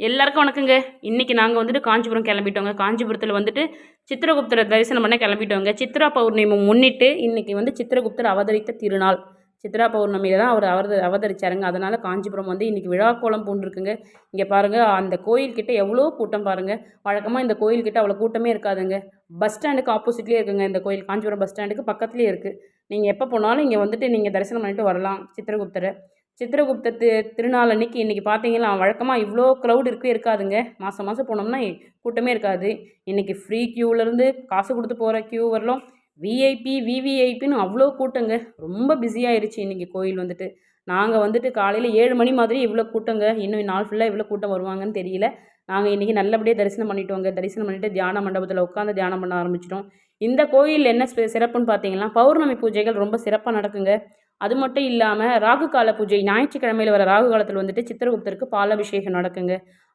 எல்லாருக்கும் வணக்கங்க. இன்றைக்கி நாங்கள் வந்துட்டு காஞ்சிபுரம் கிளம்பிட்டோங்க. காஞ்சிபுரத்தில் வந்துட்டு சித்திரகுப்தரை தரிசனம் பண்ண கிளம்பிட்டோங்க. சித்ரா பௌர்ணமி முன்னிட்டு இன்றைக்கி வந்து சித்திரகுப்தர் அவதரித்த திருநாள். சித்ரா பௌர்ணமியில் தான் அவர் அவதரிச்சாருங்க. அதனால் காஞ்சிபுரம் வந்து இன்றைக்கி விழாக்கோலம் பூண்டிருக்குங்க. இங்கே பாருங்கள், அந்த கோயில்கிட்ட எவ்வளோ கூட்டம் பாருங்கள். வழக்கமாக இந்த கோயில்கிட்ட அவ்வளோ கூட்டமே இருக்காதுங்க. பஸ் ஸ்டாண்டுக்கு ஆப்போசிட்லேயே இருக்குங்க இந்த கோயில். காஞ்சிபுரம் பஸ் ஸ்டாண்டுக்கு பக்கத்துலேயே இருக்குது. நீங்கள் எப்போ போனாலும் இங்கே வந்துட்டு நீங்கள் தரிசனம் பண்ணிட்டு வரலாம் சித்திரகுப்தரை. சித்திரகுப்த திருநாள் அன்னைக்கு இன்றைக்கி பார்த்தீங்கன்னா வழக்கமாக இவ்வளோ க்ரௌட் இருக்காதுங்க. மாதம் மாதம் போனோம்னா கூட்டமே இருக்காது. இன்றைக்கி ஃப்ரீ க்யூவிலேருந்து காசு கொடுத்து போகிற க்யூ வரலாம், விஐபி விவிஐபின்னு அவ்வளோ கூட்டங்க. ரொம்ப பிஸியாகிருச்சு இன்றைக்கி கோயில் வந்துட்டு. நாங்கள் வந்துட்டு காலையில் 7 மணி மாதிரி இவ்வளோ கூட்டங்க. இன்னும் நாள் ஃபுல்லாக இவ்வளோ கூட்டம் வருவாங்கன்னு தெரியல. நாங்கள் இன்றைக்கி நல்லபடியாக தரிசனம் பண்ணிட்டோங்க. தரிசனம் பண்ணிவிட்டு தியான மண்டபத்தில் உட்காந்து தியானம் பண்ண ஆரம்பிச்சிட்டோம். இந்த கோயில் என்ன சிறப்புன்னு பார்த்தீங்கன்னா, பௌர்ணமி பூஜைகள் ரொம்ப சிறப்பாக நடக்குங்க. அது மட்டும் இல்லாமல் ராகு கால பூஜை ஞாயிற்றுக்கிழமையில் வர ராகு காலத்தில் வந்துட்டு சித்திரகுப்தருக்கு பால் அபிஷேகம் நடக்குங்க.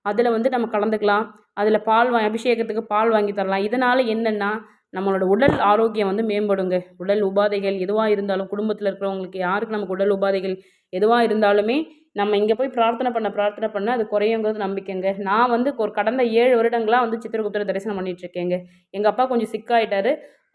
அதில் வந்து நம்ம கலந்துக்கலாம். அதில் அபிஷேகத்துக்கு பால் வாங்கி தரலாம். இதனால் என்னென்னா நம்மளோட உடல் ஆரோக்கியம் வந்து மேம்படுங்க. உடல் உபாதைகள் எதுவாக இருந்தாலும், குடும்பத்தில் இருக்கிறவங்களுக்கு யாருக்கு நமக்கு உடல் உபாதைகள் எதுவாக இருந்தாலுமே நம்ம இங்கே போய் பிரார்த்தனை பண்ண அது குறையுங்கிறது நம்பிக்கைங்க. நான் வந்து ஒரு கடந்த 7 வருடங்களாக வந்து சித்திரகுப்தரை தரிசனம் பண்ணிகிட்ருக்கேங்க. எங்கள் அப்பா கொஞ்சம் சிக்காயிட்டார்.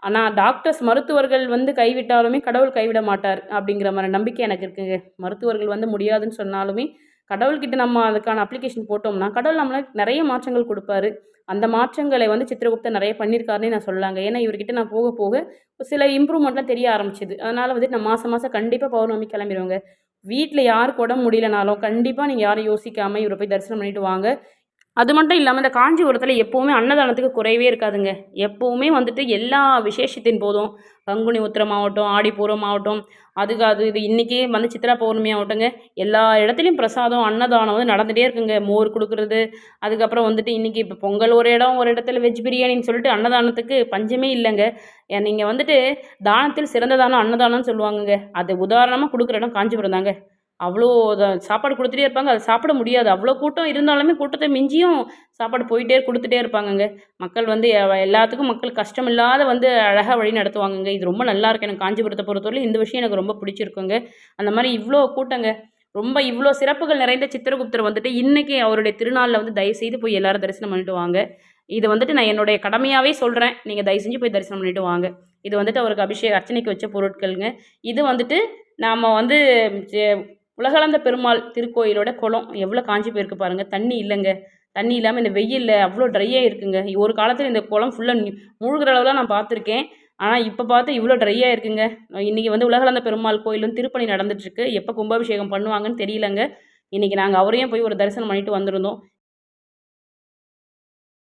ஆனால் டாக்டர்ஸ் மருத்துவர்கள் வந்து கைவிட்டாலுமே கடவுள் கைவிட மாட்டார் அப்படிங்கிற மாதிரி நம்பிக்கை எனக்கு இருக்குங்க. மருத்துவர்கள் வந்து முடியாதுன்னு சொன்னாலுமே கடவுள்கிட்ட நம்ம அதுக்கான அப்ளிகேஷன் போட்டோம்னா கடவுள் நம்மளுக்கு நிறைய மாற்றங்கள் கொடுப்பாரு. அந்த மாற்றங்களை வந்து சித்திரகுப்தர் நிறைய பண்ணியிருக்காருன்னே நான் சொல்லலாங்க. ஏன்னா இவர்கிட்ட நான் போக போக சில இம்ப்ரூவ்மெண்ட்லாம் தெரிய ஆரம்பிச்சிது. அதனால் வந்து நான் மாதம் மாதம் கண்டிப்பாக பௌர்ணமி கிளம்பிடுவேங்க. வீட்டில் யாருக்கு உடம்பு முடியலனாலும் கண்டிப்பாக நீங்கள் யாரும் யோசிக்காமல் இவரை போய் தரிசனம் பண்ணிட்டு வாங்க. அது மட்டும் இல்லாமல் இந்த காஞ்சிபுரத்தில் எப்போவுமே அன்னதானத்துக்கு குறைவே இருக்காதுங்க. எப்போவுமே வந்துட்டு எல்லா விசேஷத்தின் போதும் பங்குனி உத்திரம் ஆகட்டும், ஆடிப்பூரம் ஆகட்டும், அது இது இன்றைக்கி வந்து சித்ரா பௌர்ணமி ஆகட்டுங்க, எல்லா இடத்துலையும் பிரசாதம் அன்னதானம் வந்து நடந்துகிட்டே இருக்குங்க. மோர் கொடுக்குறது, அதுக்கப்புறம் வந்துட்டு இன்றைக்கி இப்போ பொங்கல் ஒரு இடத்துல வெஜ் பிரியாணின்னு சொல்லிட்டு அன்னதானத்துக்கு பஞ்சமே இல்லைங்க. நீங்கள் வந்துட்டு தானத்தில் சிறந்த தானம் அன்னதானம்னு சொல்லுவாங்கங்க. அது உதாரணமாக கொடுக்குற இடம் காஞ்சிபுரம் தாங்க. அவ்வளோ சாப்பாடு கொடுத்துட்டே இருப்பாங்க. அது சாப்பிட முடியாது. அவ்வளோ கூட்டம் இருந்தாலுமே கூட்டத்தை மிஞ்சியும் சாப்பாடு கொடுத்துட்டே இருப்பாங்கங்க. மக்கள் வந்து எல்லாத்துக்கும் மக்கள் கஷ்டம் இல்லாத வந்து அழகாக வழி நடத்துவாங்கங்க. இது ரொம்ப நல்லாயிருக்கு. எனக்கு காஞ்சிபுரத்தை பொறுத்தவரையிலும் இந்த விஷயம் எனக்கு ரொம்ப பிடிச்சிருக்குங்க. அந்த மாதிரி இவ்வளோ கூட்டங்க. ரொம்ப இவ்வளோ சிறப்புகள் நிறைந்த சித்திரகுப்தர் வந்துட்டு இன்றைக்கி அவருடைய திருநாளில் வந்து தயவுசெய்து போய் எல்லோரும் தரிசனம் பண்ணிட்டு வாங்க. இது வந்துட்டு நான் என்னுடைய கடமையாகவே சொல்கிறேன். நீங்கள் தயவு செஞ்சு போய் தரிசனம் பண்ணிட்டு வாங்க. இது வந்துட்டு அவருக்கு அர்ச்சனைக்கு வச்ச பொருட்கள்ங்க. இது வந்துட்டு நாம் வந்து உலகளந்த பெருமாள் திருக்கோயிலோட குளம் எவ்வளோ காஞ்சி போயிருக்கு பாருங்கள். தண்ணி இல்லைங்க. தண்ணி இல்லாமல் இந்த வெயிலில் அவ்வளோ ட்ரையாக இருக்குங்க. ஒரு காலத்தில் இந்த குளம் ஃபுல்லாக மூழ்கிற அளவுலாம் நான் பார்த்துருக்கேன். ஆனால் இப்போ பார்த்து இவ்வளோ ட்ரையாக இருக்குங்க. இன்றைக்கி வந்து உலகளந்த பெருமாள் கோயில் வந்து திருப்பணி நடந்துகிட்ருக்கு. எப்போ கும்பாபிஷேகம் பண்ணுவாங்கன்னு தெரியலங்க. இன்றைக்கி நாங்கள் அவரையும் போய் ஒரு தரிசனம் பண்ணிட்டு வந்திருந்தோம்.